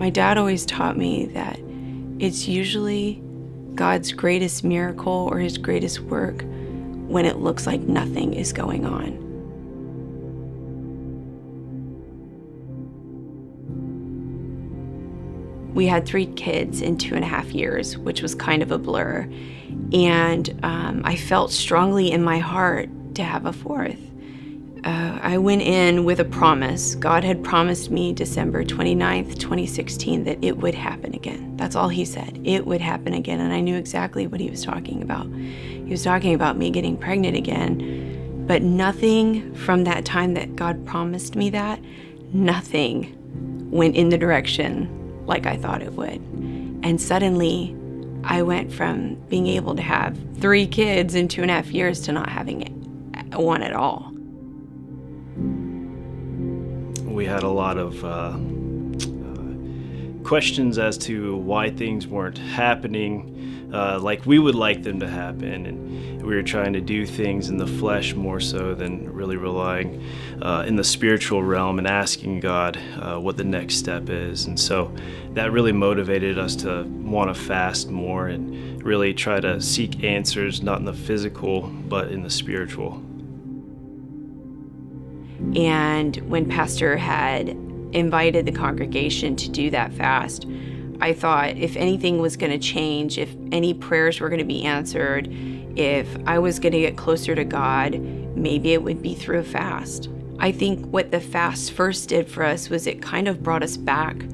My dad always taught me that it's usually God's greatest miracle or his greatest work when it looks like nothing is going on. We had 3 kids in 2.5 years, which was kind of a blur. And I felt strongly in my heart to have a 4th. I went in with a promise. God had promised me December 29th, 2016, that it would happen again. That's all he said. It would happen again. And I knew exactly what he was talking about. He was talking about me getting pregnant again. But nothing from that time that God promised me that, nothing went in the direction like I thought it would. And suddenly, I went from being able to have 3 kids in 2.5 years to not having one at all. We had a lot of questions as to why things weren't happening like we would like them to happen, and we were trying to do things in the flesh more so than really relying in the spiritual realm and asking God what the next step is. And so that really motivated us to want to fast more and really try to seek answers, not in the physical, but in the spiritual. And when Pastor had invited the congregation to do that fast, I thought if anything was going to change, if any prayers were going to be answered, if I was going to get closer to God, maybe it would be through a fast. I think what the fast first did for us was it kind of brought us back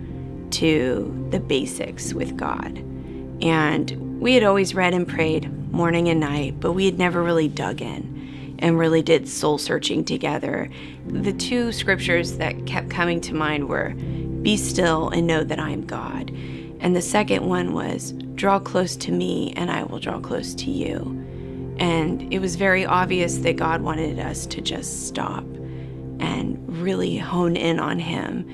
to the basics with God. And we had always read and prayed morning and night, but we had never really dug in and really did soul searching together. The 2 scriptures that kept coming to mind were, "Be still and know that I am God." And the second one was, "Draw close to me and I will draw close to you." And it was very obvious that God wanted us to just stop and really hone in on him.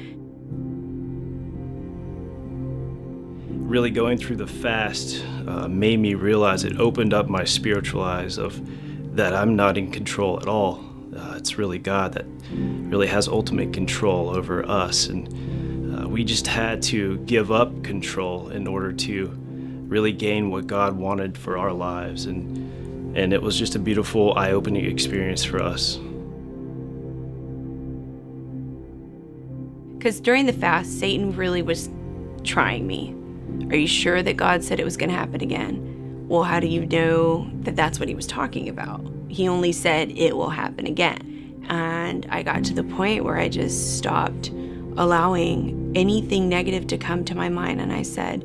Really going through the fast made me realize, it opened up my spiritual eyes of that I'm not in control at all. It's really God that really has ultimate control over us, and we just had to give up control in order to really gain what God wanted for our lives, and it was just a beautiful, eye-opening experience for us. Because during the fast, Satan really was trying me. Are you sure that God said it was going to happen again? Well, how do you know that that's what he was talking about? He only said it will happen again. And I got to the point where I just stopped allowing anything negative to come to my mind. And I said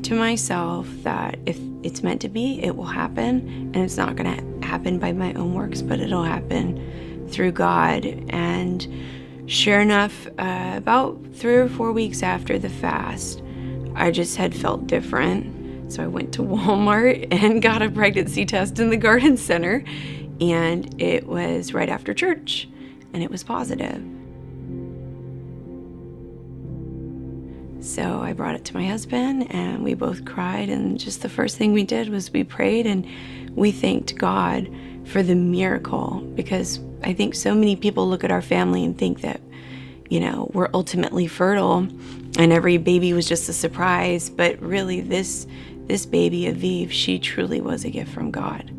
to myself that if it's meant to be, it will happen. And it's not going to happen by my own works, but it'll happen through God. And sure enough, about 3 or 4 weeks after the fast, I just had felt different. So I went to Walmart and got a pregnancy test in the garden center, and it was right after church, and it was positive. So I brought it to my husband, and we both cried, and just the first thing we did was we prayed, and we thanked God for the miracle, because I think so many people look at our family and think that, we're ultimately fertile, and every baby was just a surprise, but really this baby, Aviv, she truly was a gift from God.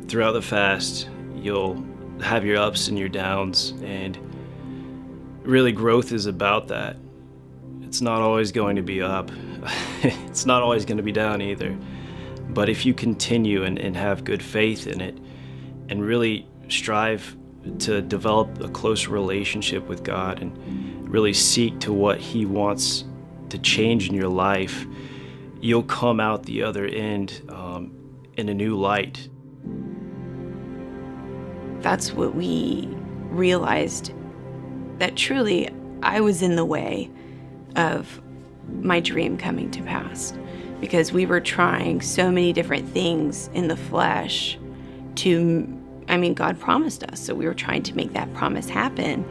Throughout the fast, you'll have your ups and your downs, and really growth is about that. It's not always going to be up. It's not always going to be down either. But if you continue and have good faith in it and really strive to develop a close relationship with God and really seek to what he wants to change in your life, you'll come out the other end in a new light. That's what we realized, that truly I was in the way of my dream coming to pass, because we were trying so many different things in the flesh God promised us, so we were trying to make that promise happen,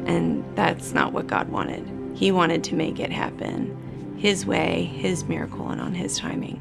and that's not what God wanted. He wanted to make it happen his way, his miracle, and on his timing.